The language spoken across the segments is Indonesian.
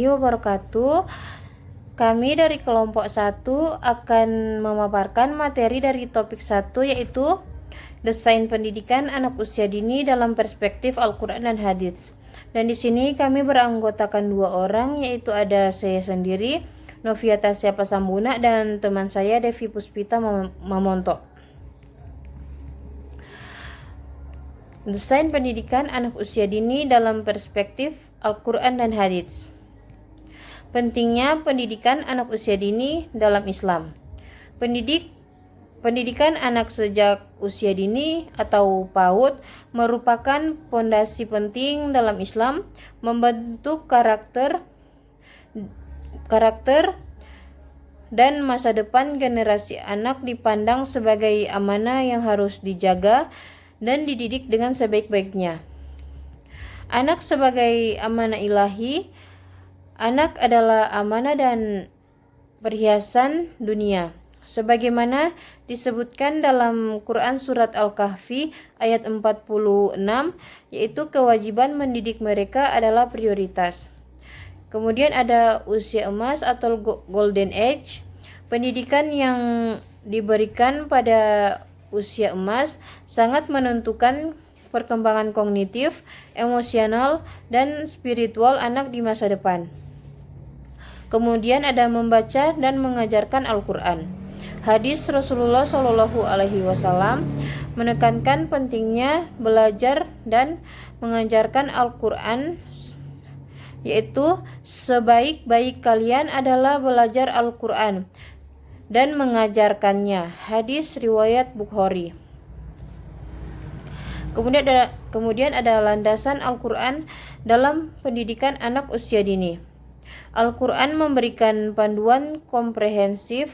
warahmatullahi wabarakatuh. Kami dari kelompok 1 akan memaparkan materi dari topik 1, yaitu desain pendidikan anak usia dini dalam perspektif Al-Quran dan Hadits. Dan di sini kami beranggotakan 2 orang, yaitu ada saya sendiri, Novia Tasya Pasambuna, dan teman saya Devi Puspita Mamonto. Desain pendidikan anak usia dini dalam perspektif Al-Quran dan Hadits. Pentingnya pendidikan anak usia dini dalam Islam. Pendidikan anak sejak usia dini atau PAUD merupakan fondasi penting dalam Islam, membentuk karakter dan masa depan generasi anak dipandang sebagai amanah yang harus dijaga dan dididik dengan sebaik-baiknya. Anak sebagai amanah ilahi. Anak adalah amanah dan perhiasan dunia, sebagaimana disebutkan dalam Quran Surat Al-Kahfi ayat 46, yaitu kewajiban mendidik mereka adalah prioritas. Kemudian ada usia emas atau golden age. Pendidikan yang diberikan pada usia emas sangat menentukan perkembangan kognitif, emosional, dan spiritual anak di masa depan. Kemudian ada membaca dan mengajarkan Al-Quran. Hadis Rasulullah Shallallahu Alaihi Wasallam menekankan pentingnya belajar dan mengajarkan Al-Quran, yaitu sebaik-baik kalian adalah belajar Al-Quran dan mengajarkannya. Hadis riwayat Bukhari. Kemudian ada landasan Al-Quran dalam pendidikan anak usia dini. Al-Quran memberikan panduan komprehensif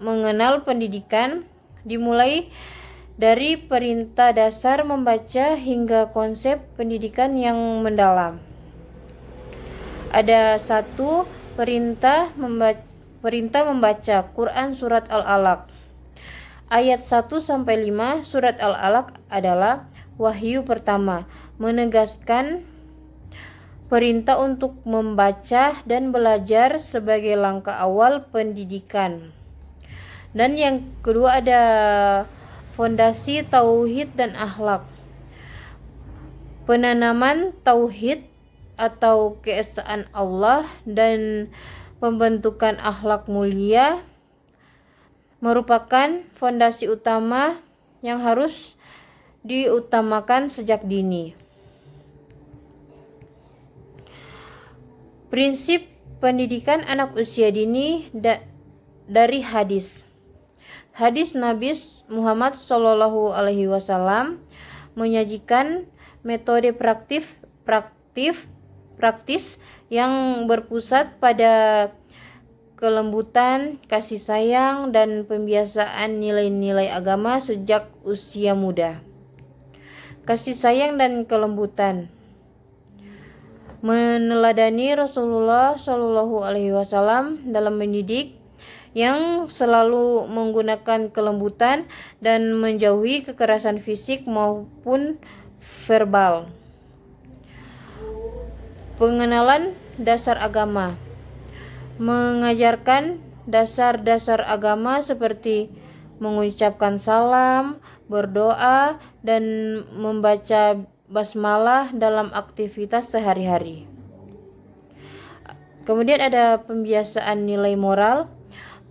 mengenal pendidikan, dimulai dari perintah dasar membaca hingga konsep pendidikan yang mendalam. Ada 1 perintah membaca Quran Surat Al-Alaq. Ayat 1-5 Surat Al-Alaq adalah wahyu pertama, menegaskan perintah untuk membaca dan belajar sebagai langkah awal pendidikan. Dan yang kedua ada fondasi tauhid dan akhlak. Penanaman tauhid atau keesaan Allah dan pembentukan akhlak mulia merupakan fondasi utama yang harus diutamakan sejak dini. Prinsip pendidikan anak usia dini dari hadis. Hadis Nabi Muhammad Shallallahu Alaihi Wasallam menyajikan metode praktis yang berpusat pada kelembutan, kasih sayang, dan pembiasaan nilai-nilai agama sejak usia muda. Kasih sayang dan kelembutan. Meneladani Rasulullah Shallallahu Alaihi Wasallam dalam mendidik, yang selalu menggunakan kelembutan dan menjauhi kekerasan fisik maupun verbal. Pengenalan dasar agama. Mengajarkan dasar-dasar agama seperti mengucapkan salam, berdoa, dan membaca basmalah dalam aktivitas sehari-hari. Kemudian ada pembiasaan nilai moral.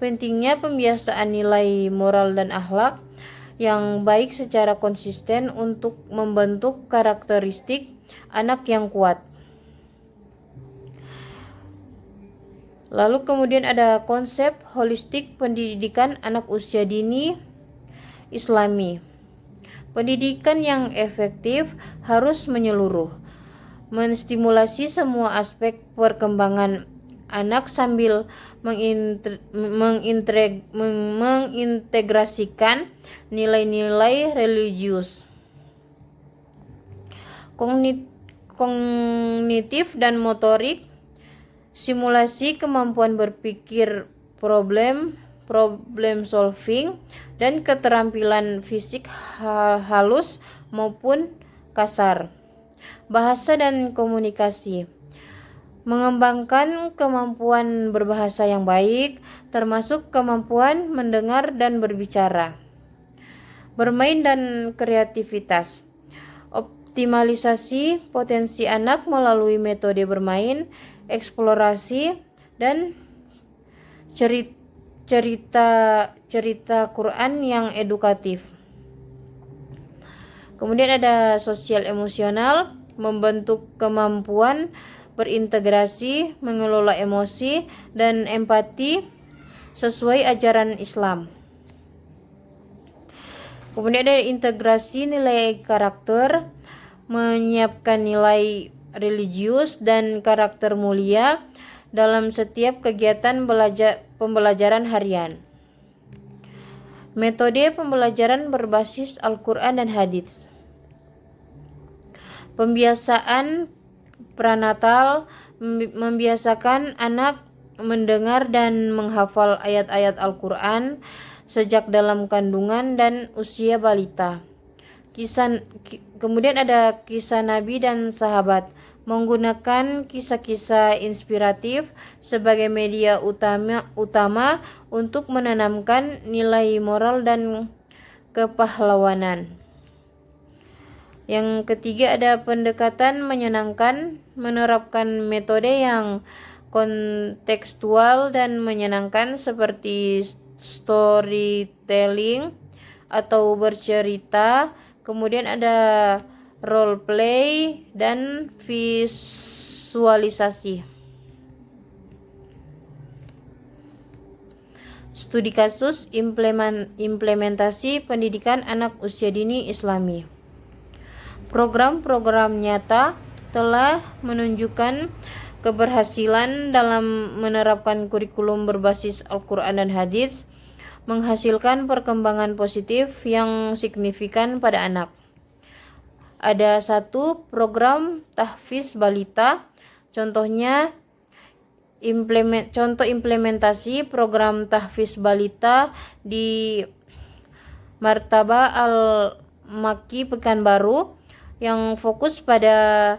Pentingnya pembiasaan nilai moral dan akhlak yang baik secara konsisten untuk membentuk karakteristik anak yang kuat. Lalu kemudian ada konsep holistik pendidikan anak usia dini Islami. Pendidikan yang efektif harus menyeluruh, menstimulasi semua aspek perkembangan anak sambil mengintegrasikan nilai-nilai religius, kognitif dan motorik, simulasi kemampuan berpikir problem solving, dan keterampilan fisik halus maupun kasar, bahasa dan komunikasi, mengembangkan kemampuan berbahasa yang baik, termasuk kemampuan mendengar dan berbicara, bermain dan kreativitas. Optimalisasi potensi anak melalui metode bermain, eksplorasi, dan cerita Quran yang edukatif. Kemudian ada sosial emosional, membentuk kemampuan berintegrasi, mengelola emosi, dan empati sesuai ajaran Islam. Kemudian ada integrasi nilai karakter, menyiapkan nilai religius dan karakter mulia dalam setiap kegiatan pembelajaran harian. Metode pembelajaran berbasis Al-Quran dan Hadits. Pembiasaan pranatal, membiasakan anak mendengar dan menghafal ayat-ayat Al-Quran sejak dalam kandungan dan usia balita. Kemudian ada kisah Nabi dan sahabat, menggunakan kisah-kisah inspiratif sebagai media utama untuk menanamkan nilai moral dan kepahlawanan. Yang ketiga ada pendekatan menyenangkan, menerapkan metode yang kontekstual dan menyenangkan seperti storytelling atau bercerita. Kemudian ada role play dan visualisasi. Studi kasus implementasi pendidikan anak usia dini Islami. Program-program nyata telah menunjukkan keberhasilan dalam menerapkan kurikulum berbasis Al-Quran dan Hadits, menghasilkan perkembangan positif yang signifikan pada anak. Ada satu program tahfiz balita, contohnya contoh implementasi program tahfiz balita di Martaba Al-Makki Pekanbaru yang fokus pada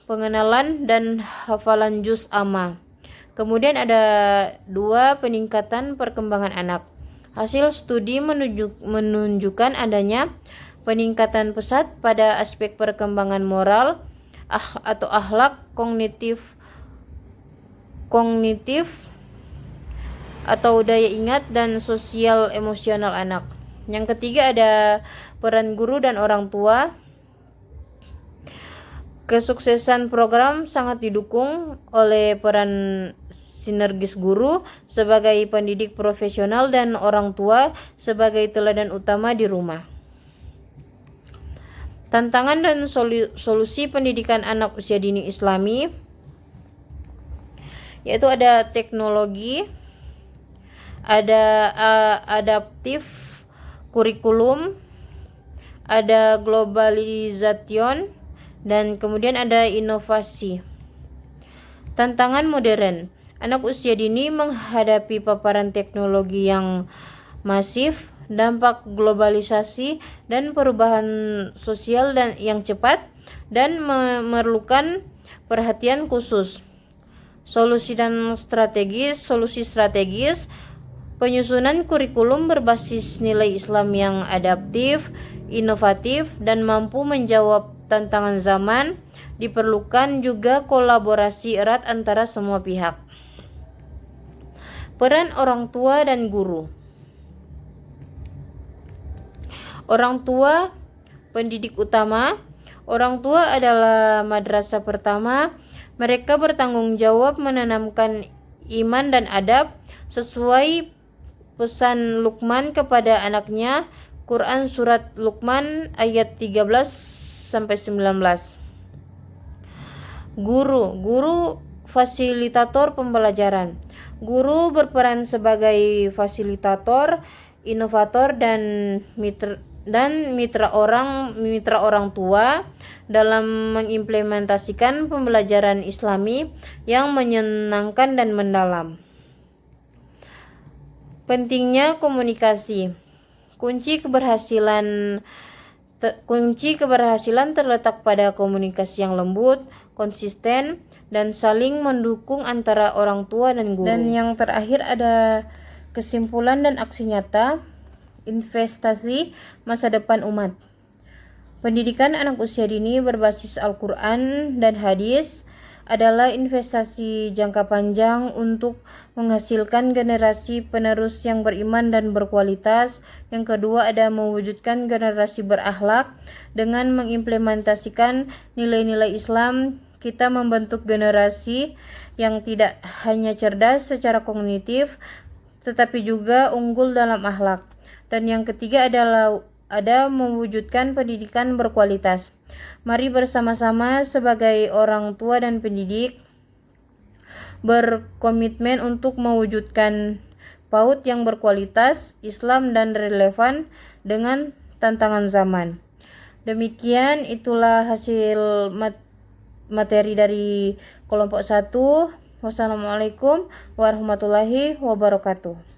pengenalan dan hafalan juz amma. Kemudian ada 2 peningkatan perkembangan anak. Hasil studi menunjukkan adanya peningkatan pesat pada aspek perkembangan moral atau akhlak, kognitif atau daya ingat dan sosial emosional anak. Yang ketiga ada peran guru dan orang tua. Kesuksesan program sangat didukung oleh peran sinergis guru sebagai pendidik profesional dan orang tua sebagai teladan utama di rumah. Tantangan dan solusi pendidikan anak usia dini Islami, yaitu ada teknologi, ada adaptif kurikulum, ada globalization, dan kemudian ada inovasi. Tantangan modern. Anak usia dini menghadapi paparan teknologi yang masif, dampak globalisasi dan perubahan sosial yang cepat dan memerlukan perhatian khusus. Solusi strategis, penyusunan kurikulum berbasis nilai Islam yang adaptif, inovatif, dan mampu menjawab tantangan zaman. Diperlukan juga kolaborasi erat antara semua pihak. Peran orang tua dan guru. Orang tua pendidik utama. Orang tua adalah madrasah pertama. Mereka bertanggung jawab menanamkan iman dan adab sesuai pesan Luqman kepada anaknya. Quran surat Luqman ayat 13-19. Guru fasilitator pembelajaran. Guru berperan sebagai fasilitator, inovator dan mitra orang tua dalam mengimplementasikan pembelajaran Islami yang menyenangkan dan mendalam. Pentingnya komunikasi. Kunci keberhasilan terletak pada komunikasi yang lembut, konsisten, dan saling mendukung antara orang tua dan guru. Dan yang terakhir ada kesimpulan dan aksi nyata investasi masa depan umat. Pendidikan anak usia dini berbasis Al-Quran dan hadis adalah investasi jangka panjang untuk menghasilkan generasi penerus yang beriman dan berkualitas. Yang kedua ada mewujudkan generasi berakhlak. Dengan mengimplementasikan nilai-nilai Islam, kita membentuk generasi yang tidak hanya cerdas secara kognitif, tetapi juga unggul dalam akhlak. Dan yang ketiga adalah mewujudkan pendidikan berkualitas. Mari bersama-sama sebagai orang tua dan pendidik berkomitmen untuk mewujudkan PAUD yang berkualitas, Islam dan relevan dengan tantangan zaman. Demikian itulah hasil materi dari kelompok 1. Wassalamualaikum warahmatullahi wabarakatuh.